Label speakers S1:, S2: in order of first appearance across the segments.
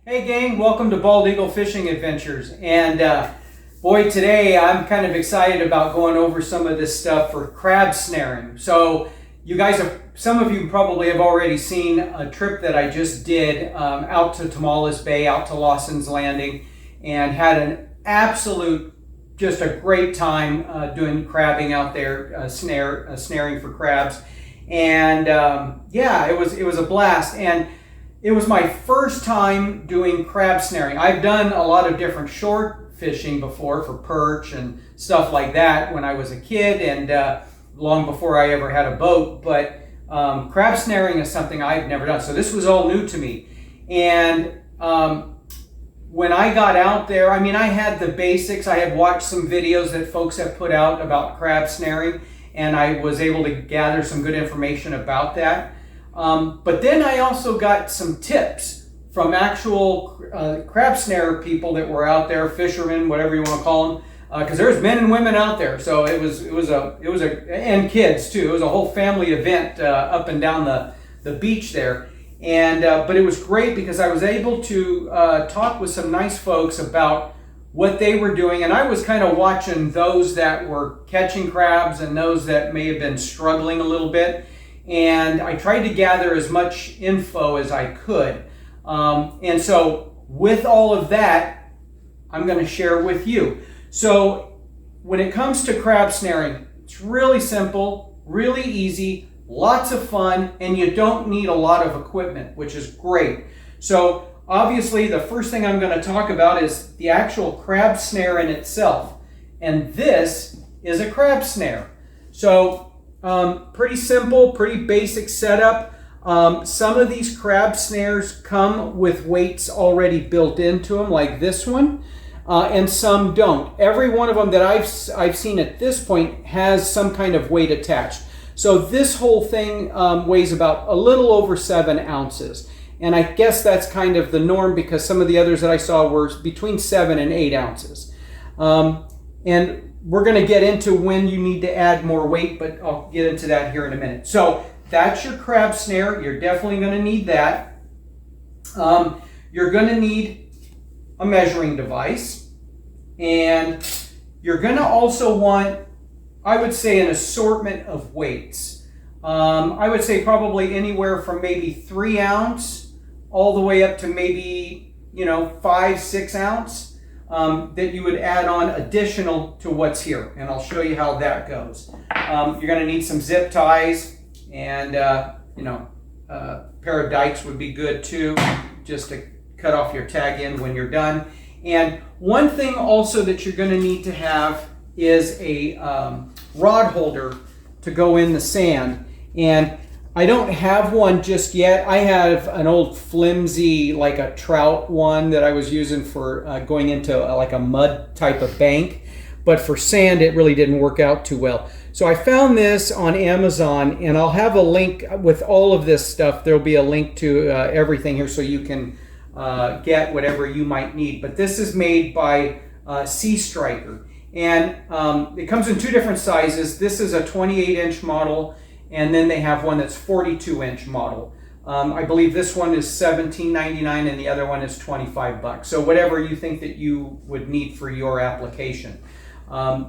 S1: Hey gang, welcome to Bald Eagle Fishing Adventures. And boy, today I'm kind of excited about going over some of this stuff for crab snaring. So you guys some of you probably have already seen a trip that I just did out to Tomales Bay, out to Lawson's Landing, and had an absolute, just a great time doing crabbing out there, snaring for crabs. And yeah, it was a blast. And it was my first time doing crab snaring. I've done a lot of different short fishing before for perch and stuff like that when I was a kid and long before I ever had a boat, but crab snaring is something I've never done. So this was all new to me. And when I got out there, I mean, I had the basics. I had watched some videos that folks have put out about crab snaring, and I was able to gather some good information about that. But then I also got some tips from actual crab snare people that were out there, fishermen, whatever you want to call them, because there's men and women out there. So it was and kids too. It was a whole family event up and down the beach there, and but it was great because I was able to talk with some nice folks about what they were doing, and I was kind of watching those that were catching crabs and those that may have been struggling a little bit. And I tried to gather as much info as I could. And so with all of that, I'm going to share with you. So when it comes to crab snaring, it's really simple, really easy, lots of fun, and you don't need a lot of equipment, which is great. So obviously the first thing I'm going to talk about is the actual crab snare in itself. And this is a crab snare. So pretty simple, pretty basic setup. Some of these crab snares come with weights already built into them, like this one, and some don't. Every one of them that I've seen at this point has some kind of weight attached. So this whole thing weighs about a little over 7 ounces. And I guess that's kind of the norm because some of the others that I saw were between 7 and 8 ounces. And we're going to get into when you need to add more weight, but I'll get into that here in a minute. So that's your crab snare. You're definitely going to need that. You're going to need a measuring device. And you're going to also want, I would say, an assortment of weights. I would say probably anywhere from maybe 3 ounce all the way up to maybe, 5, 6 ounce. That you would add on additional to what's here, and I'll show you how that goes. You're going to need some zip ties, and a pair of dikes would be good too, just to cut off your tag end when you're done. And one thing also that you're going to need to have is a rod holder to go in the sand. And I don't have one just yet. I have an old flimsy, like a trout one that I was using for going into like a mud type of bank. But for sand, it really didn't work out too well. So I found this on Amazon, and I'll have a link with all of this stuff. There'll be a link to everything here so you can get whatever you might need. But this is made by Sea Striker. And it comes in 2 different sizes. This is a 28-inch model. And then they have one that's 42-inch model. I believe this one is $17.99 and the other one is $25. So whatever you think that you would need for your application.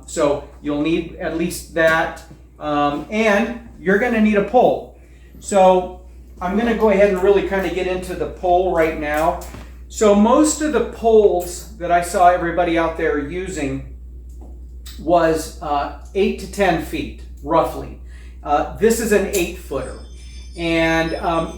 S1: So you'll need at least that. And you're going to need a pole. So I'm going to go ahead and really kind of get into the pole right now. So most of the poles that I saw everybody out there using was 8 to 10 feet, roughly. This is an 8-footer, and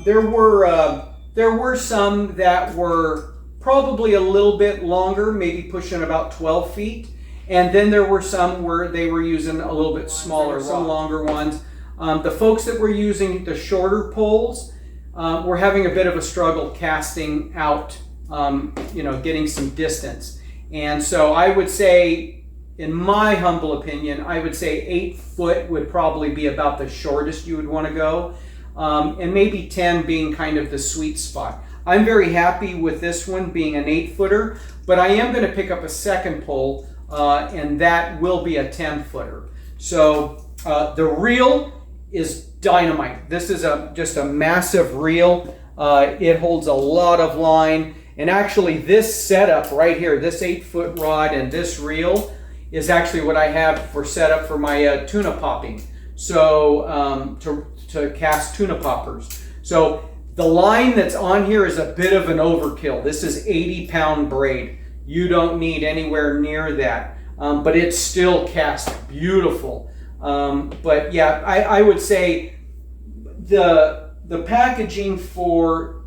S1: there were some that were probably a little bit longer, maybe pushing about 12 feet, and then there were some where they were using a little bit smaller, some longer ones. The folks that were using the shorter poles were having a bit of a struggle casting out, getting some distance, and so I would say, in my humble opinion, I would say 8 foot would probably be about the shortest you would want to go, and maybe 10 being kind of the sweet spot. I'm very happy with this one being an 8-footer, but I am going to pick up a second pole, and that will be a 10-footer. So the reel is dynamite. This is just a massive reel. It holds a lot of line. And actually this setup right here, this 8-foot rod and this reel is actually what I have for setup for my tuna popping. So to cast tuna poppers. So the line that's on here is a bit of an overkill. This is 80-pound braid. You don't need anywhere near that, but it still casts beautiful. But yeah, I would say the packaging for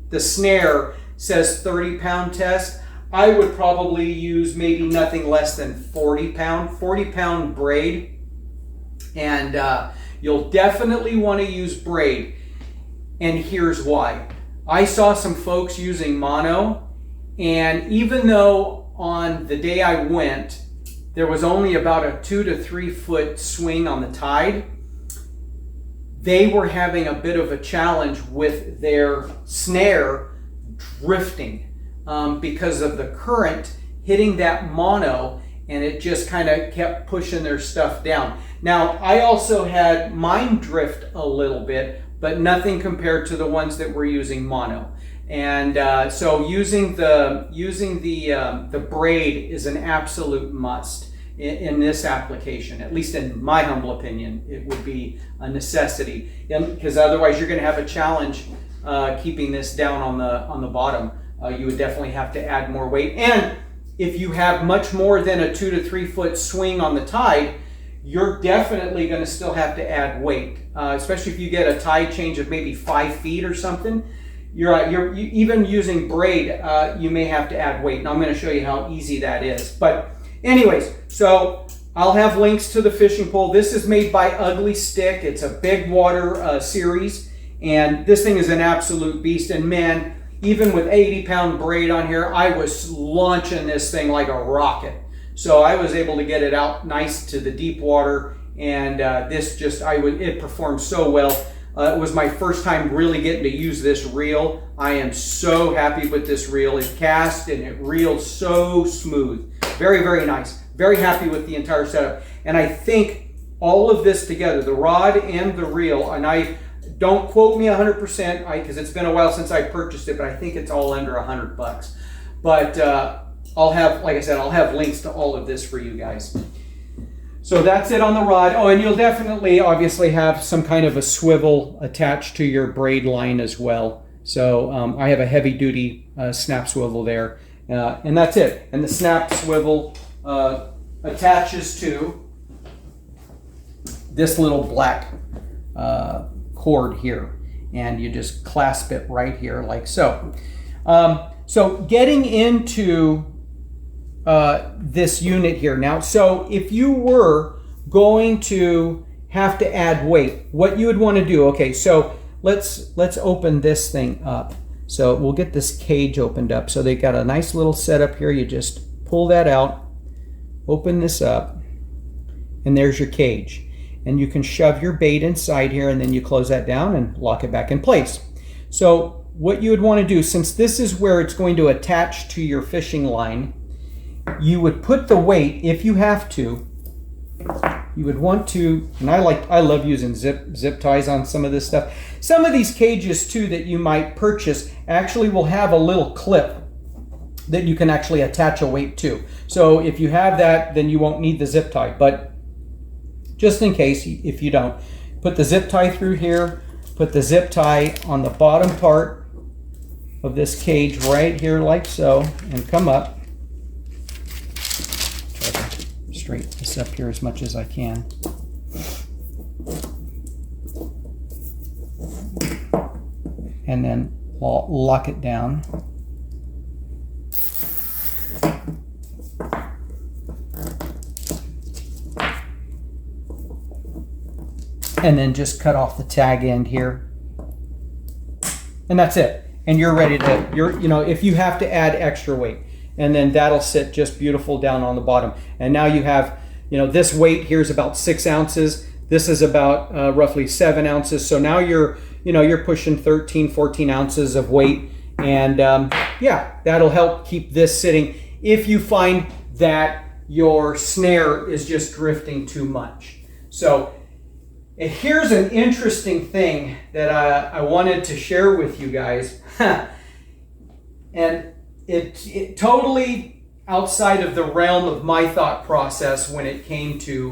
S1: the Snare says 30-pound test. I would probably use maybe nothing less than 40-pound braid, and you'll definitely want to use braid. And here's why. I saw some folks using mono, and even though on the day I went, there was only about a 2 to 3 foot swing on the tide, they were having a bit of a challenge with their snare drifting because of the current hitting that mono, and it just kind of kept pushing their stuff down. Now, I also had mine drift a little bit, but nothing compared to the ones that were using mono. And so using the braid is an absolute must in this application. At least in my humble opinion, it would be a necessity, because otherwise you're going to have a challenge keeping this down on the bottom. You would definitely have to add more weight, and if you have much more than a 2 to 3 foot swing on the tide, you're definitely going to still have to add weight, especially if you get a tide change of maybe 5 feet or something. You're even using braid, you may have to add weight. And I'm going to show you how easy that is. But anyways, so I'll have links to the fishing pole. This is made by Ugly Stick. It's a big water series, and this thing is an absolute beast. And man, even with 80-pound braid on here, I was launching this thing like a rocket. So I was able to get it out nice to the deep water, and it performed so well. It was my first time really getting to use this reel. I am so happy with this reel. It cast and it reeled so smooth. Very, very nice. Very happy with the entire setup. And I think all of this together, the rod and the reel, and I don't quote me 100% because it's been a while since I purchased it, but I think it's all under $100. But I'll have, like I said, I'll have links to all of this for you guys. So that's it on the rod. Oh, and you'll definitely obviously have some kind of a swivel attached to your braid line as well. So I have a heavy duty snap swivel there, and that's it. And the snap swivel attaches to this little black cord here, and you just clasp it right here like so. So getting into this unit here now, so if you were going to have to add weight, what you would want to do, okay, so let's open this thing up. So we'll get this cage opened up. So they got a nice little setup here. You just pull that out, open this up, and there's your cage. And you can shove your bait inside here, and then you close that down and lock it back in place. So what you would want to do, since this is where it's going to attach to your fishing line, you would put the weight, if you have to, you would want to, and I love using zip ties on some of this stuff. Some of these cages too that you might purchase actually will have a little clip that you can actually attach a weight to. So if you have that, then you won't need the zip tie. But just in case, if you don't, put the zip tie through here, put the zip tie on the bottom part of this cage right here like so, and come up. Straighten this up here as much as I can. And then lock it down. And then just cut off the tag end here. And that's it. And you're ready to, if you have to add extra weight, and then that'll sit just beautiful down on the bottom. And now you have, this weight here is about 6 ounces. This is about roughly 7 ounces. So now you're pushing 13, 14 ounces of weight. And yeah, that'll help keep this sitting if you find that your snare is just drifting too much. So here's an interesting thing that I wanted to share with you guys. And it totally outside of the realm of my thought process when it came to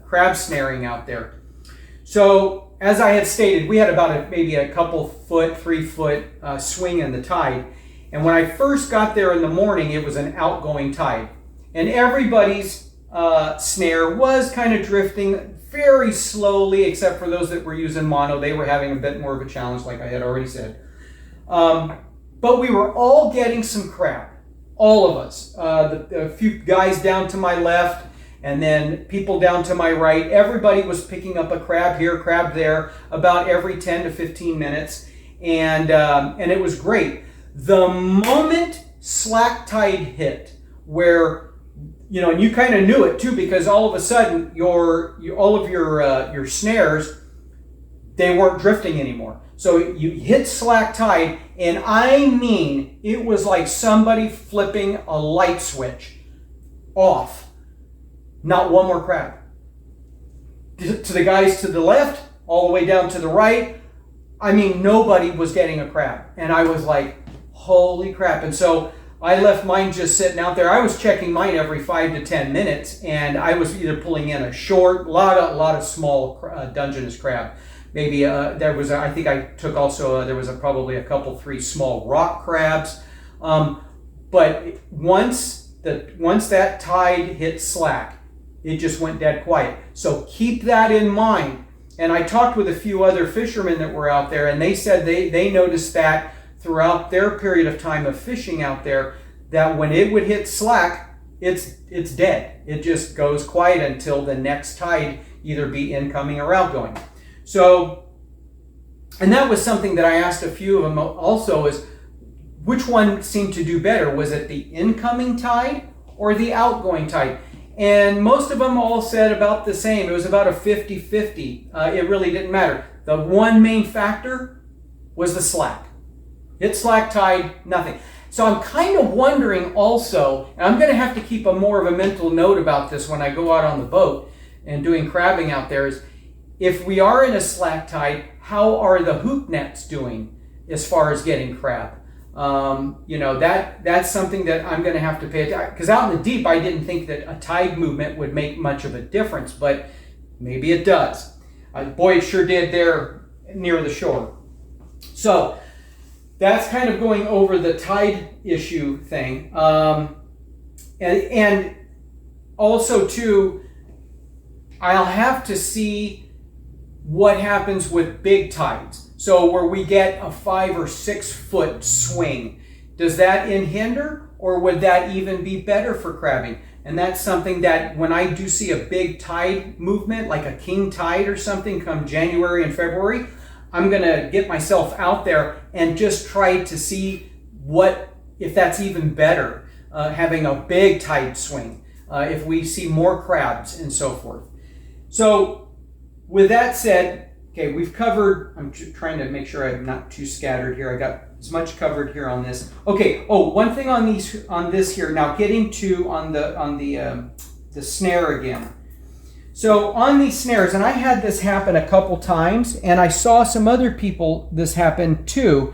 S1: crab snaring out there. So as I had stated, we had about maybe a couple foot, 3 foot swing in the tide. And when I first got there in the morning, it was an outgoing tide. And everybody's snare was kind of drifting very slowly, except for those that were using mono. They were having a bit more of a challenge, like I had already said. But we were all getting some crab, all of us. A few guys down to my left, and then people down to my right. Everybody was picking up a crab here, crab there, about every 10 to 15 minutes. And it was great. The moment slack tide hit, where and you kind of knew it too, because all of a sudden all of your snares, they weren't drifting anymore. So you hit slack tide, and I mean, it was like somebody flipping a light switch off. Not one more crab. To the guys to the left, all the way down to the right, I mean, nobody was getting a crab. And I was like, holy crap. And so I left mine just sitting out there. I was checking mine every 5 to 10 minutes, and I was either pulling in a short, lot of small Dungeness crab. Maybe there was, I think I took also, there was probably a couple, 3 small rock crabs. But once that tide hit slack, it just went dead quiet. So keep that in mind. And I talked with a few other fishermen that were out there, and they said they noticed that throughout their period of time of fishing out there, that when it would hit slack, it's dead. It just goes quiet until the next tide either be incoming or outgoing. So, and that was something that I asked a few of them also, is which one seemed to do better? Was it the incoming tide or the outgoing tide? And most of them all said about the same. It was about a 50-50. It really didn't matter. The one main factor was the slack. Hit slack tide, nothing. So I'm kind of wondering also, and I'm going to have to keep more of a mental note about this when I go out on the boat and doing crabbing out there, is if we are in a slack tide, how are the hoop nets doing as far as getting crab? That's something that I'm going to have to pay attention, because out in the deep, I didn't think that a tide movement would make much of a difference, but maybe it does. Boy, it sure did there near the shore. So that's kind of going over the tide issue thing. And also too, I'll have to see what happens with big tides. So where we get a 5 or 6 foot swing, does that hinder, or would that even be better for crabbing? And that's something that when I do see a big tide movement, like a king tide or something come January and February, I'm going to get myself out there and just try to see if that's even better, having a big tide swing, if we see more crabs and so forth. So with that said, okay, we've covered, I'm trying to make sure I'm not too scattered here. I got as much covered here on this. Okay, one thing on this here, now getting to on the snare again. So on these snares, and I had this happen a couple times, and I saw some other people this happen too,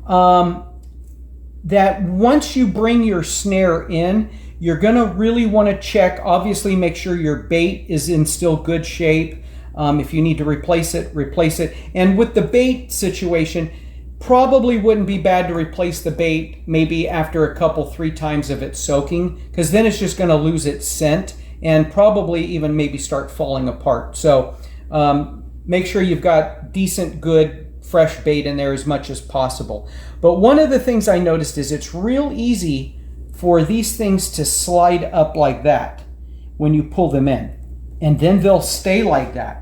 S1: that once you bring your snare in, you're going to really want to check, obviously make sure your bait is in still good shape. If you need to replace it. And with the bait situation, probably wouldn't be bad to replace the bait maybe after a couple, 3 times of it soaking, because then it's just going to lose its scent and probably even maybe start falling apart. So make sure you've got decent, good, fresh bait in there as much as possible. But one of the things I noticed is it's real easy for these things to slide up like that when you pull them in. And then they'll stay like that.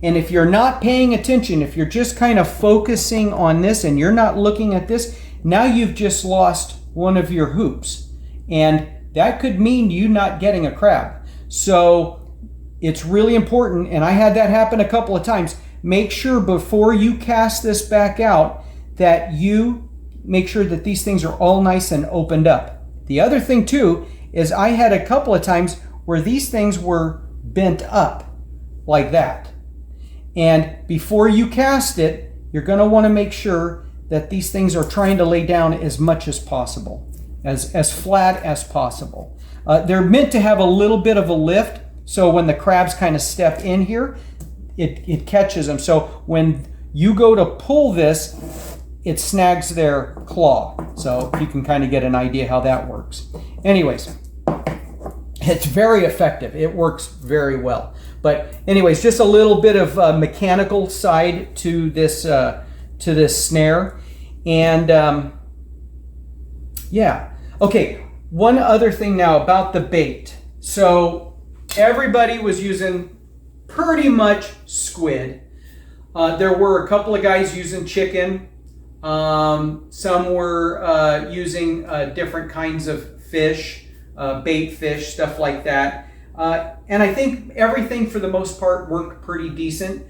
S1: And if you're not paying attention, if you're just kind of focusing on this and you're not looking at this, now you've just lost one of your hoops. And that could mean you not getting a crab. So it's really important, and I had that happen a couple of times. Make sure before you cast this back out that you make sure that these things are all nice and opened up. The other thing too is I had a couple of times where these things were bent up like that. And before you cast it, you're going to want to make sure that these things are trying to lay down as much as possible, as flat as possible. They're meant to have a little bit of a lift, so when the crabs kind of step in here, it catches them. So when you go to pull this, it snags their claw. So you can kind of get an idea how that works. Anyways, it's very effective. It works very well. But anyways, just a little bit of mechanical side to this snare. And yeah. Okay, one other thing now about the bait. So everybody was using pretty much squid. There were a couple of guys using chicken. Some were using different kinds of fish, bait fish, stuff like that. And I think everything for the most part worked pretty decent.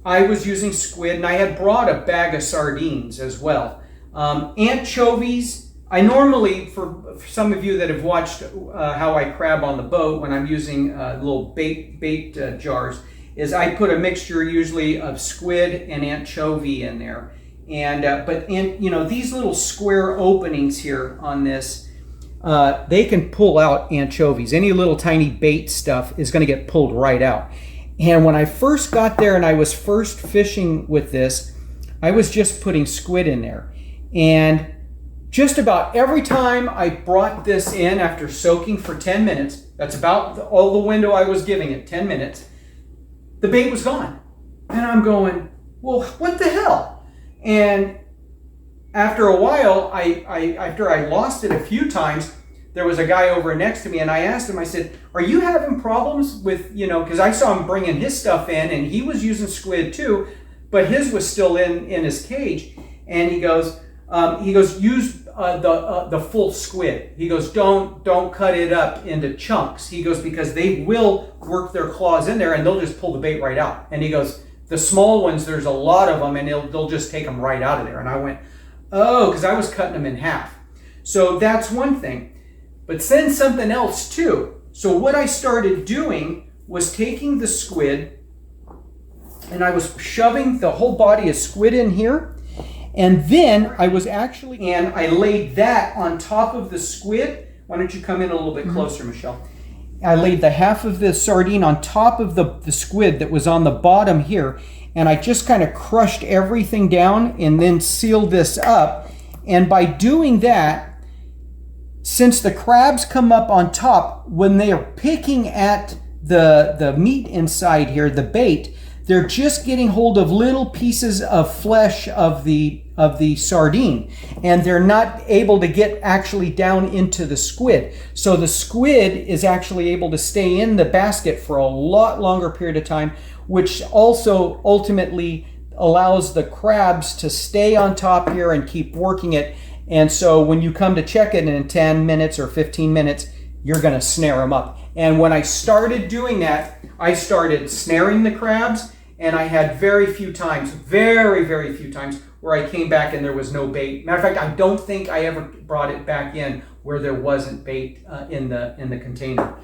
S1: I was using squid, and I had brought a bag of sardines as well. Anchovies, I normally, for some of you that have watched how I crab on the boat when I'm using little bait jars, is I put a mixture usually of squid and anchovy in there. And but these little square openings here on this, they can pull out anchovies. Any little tiny bait stuff is going to get pulled right out. And when I first got there and I was first fishing with this, I was just putting squid in there. And just about every time I brought this in after soaking for 10 minutes, that's about all the window I was giving it, 10 minutes, the bait was gone. And I'm going, well, what the hell? And after a while, after I lost it a few times, there was a guy over next to me, and I asked him, I said, are you having problems with, because I saw him bringing his stuff in, and he was using squid too, but his was still in his cage. And he goes, use the full squid. He goes, don't cut it up into chunks. He goes, because they will work their claws in there, and they'll just pull the bait right out. And he goes, the small ones, there's a lot of them, and they'll just take them right out of there. And I went, oh, because I was cutting them in half. So that's one thing. But then something else too. So what I started doing was taking the squid, and I was shoving the whole body of squid in here. And then I laid that on top of the squid. Why don't you come in a little bit closer, Michelle? I laid the half of the sardine on top of the squid that was on the bottom here. And I just kind of crushed everything down and then sealed this up. And by doing that, since the crabs come up on top, when they are picking at the meat inside here, the bait, they're just getting hold of little pieces of flesh of the sardine, and they're not able to get actually down into the squid. So the squid is actually able to stay in the basket for a lot longer period of time, which also ultimately allows the crabs to stay on top here and keep working it. And so when you come to check it in 10 minutes or 15 minutes, you're going to snare them up. And when I started doing that, I started snaring the crabs, and I had very few times, very, very few times, where I came back and there was no bait. Matter of fact, I don't think I ever brought it back in where there wasn't bait in the container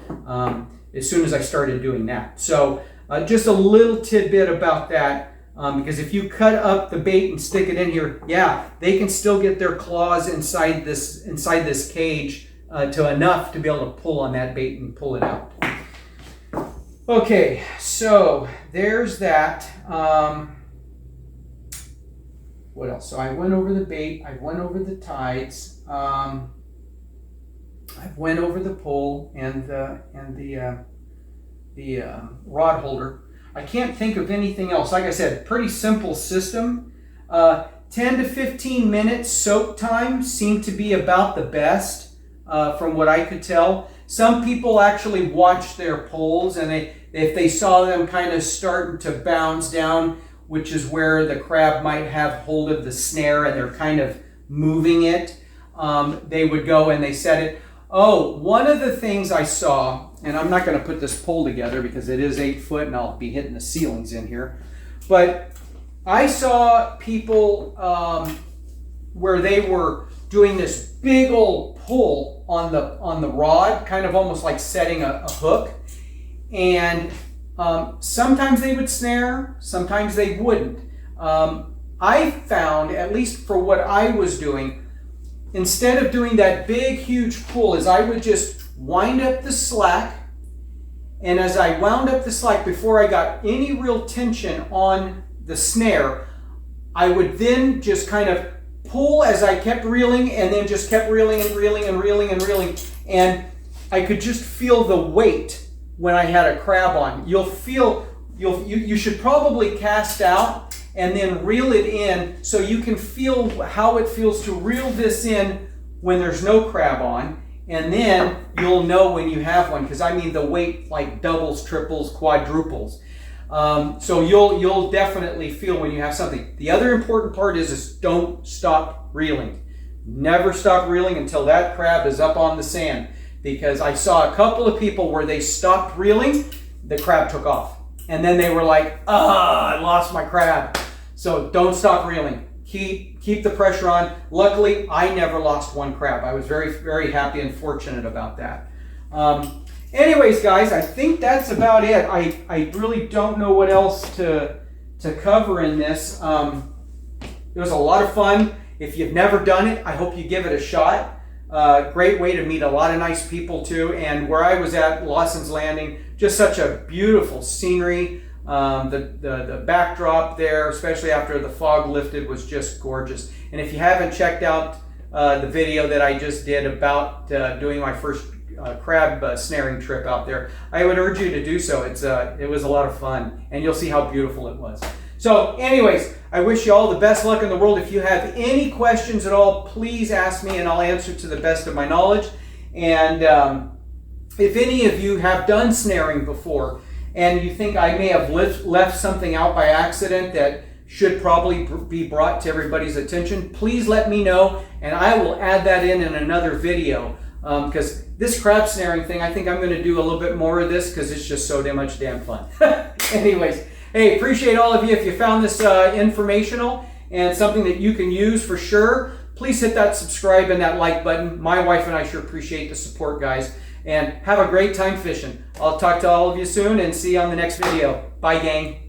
S1: as soon as I started doing that. So just a little tidbit about that. Because if you cut up the bait and stick it in here, yeah, they can still get their claws inside this cage to enough to be able to pull on that bait and pull it out. Okay, so there's that. What else? So I went over the bait. I went over the tides. I went over the pole and the rod holder. I can't think of anything else. Like I said, pretty simple system. 10 to 15 minutes soak time seemed to be about the best from what I could tell. Some people actually watched their poles, and if they saw them kind of starting to bounce down, which is where the crab might have hold of the snare and they're kind of moving it, they would go and they set it. Oh, one of the things I saw, and I'm not going to put this pole together because it is 8 foot and I'll be hitting the ceilings in here, but I saw people where they were doing this big old pull on the rod, kind of almost like setting a hook, and sometimes they would snare, sometimes they wouldn't. I found, at least for what I was doing, instead of doing that big, huge pull, is I would just wind up the slack. And as I wound up the slack, before I got any real tension on the snare, I would then just kind of pull as I kept reeling, and then just kept reeling and reeling and reeling and reeling. And I could just feel the weight when I had a crab on. You should probably cast out and then reel it in so you can feel how it feels to reel this in when there's no crab on. And then you'll know when you have one, because I mean the weight like doubles, triples, quadruples. So you'll definitely feel when you have something. The other important part is don't stop reeling. Never stop reeling until that crab is up on the sand. Because I saw a couple of people where they stopped reeling, the crab took off. And then they were like, I lost my crab. So don't stop reeling. Keep the pressure on. Luckily, I never lost one crab. I was very, very happy and fortunate about that. Anyways, guys, I think that's about it. I really don't know what else to cover in this. It was a lot of fun. If you've never done it, I hope you give it a shot. Great way to meet a lot of nice people too. And where I was at, Lawson's Landing, just such a beautiful scenery. The backdrop there, especially after the fog lifted, was just gorgeous. And if you haven't checked out the video that I just did about doing my first crab snaring trip out there, I would urge you to do so. It was a lot of fun, and you'll see how beautiful it was. So anyways, I wish you all the best luck in the world. If you have any questions at all, please ask me and I'll answer to the best of my knowledge. And if any of you have done snaring before and you think I may have left something out by accident that should probably be brought to everybody's attention, please let me know and I will add that in another video. Because this crab snaring thing, I think I'm going to do a little bit more of this because it's just so much damn fun. Anyways, hey, appreciate all of you. If you found this informational and something that you can use for sure, please hit that subscribe and that like button. My wife and I sure appreciate the support, guys. And have a great time fishing. I'll talk to all of you soon and see you on the next video. Bye, gang.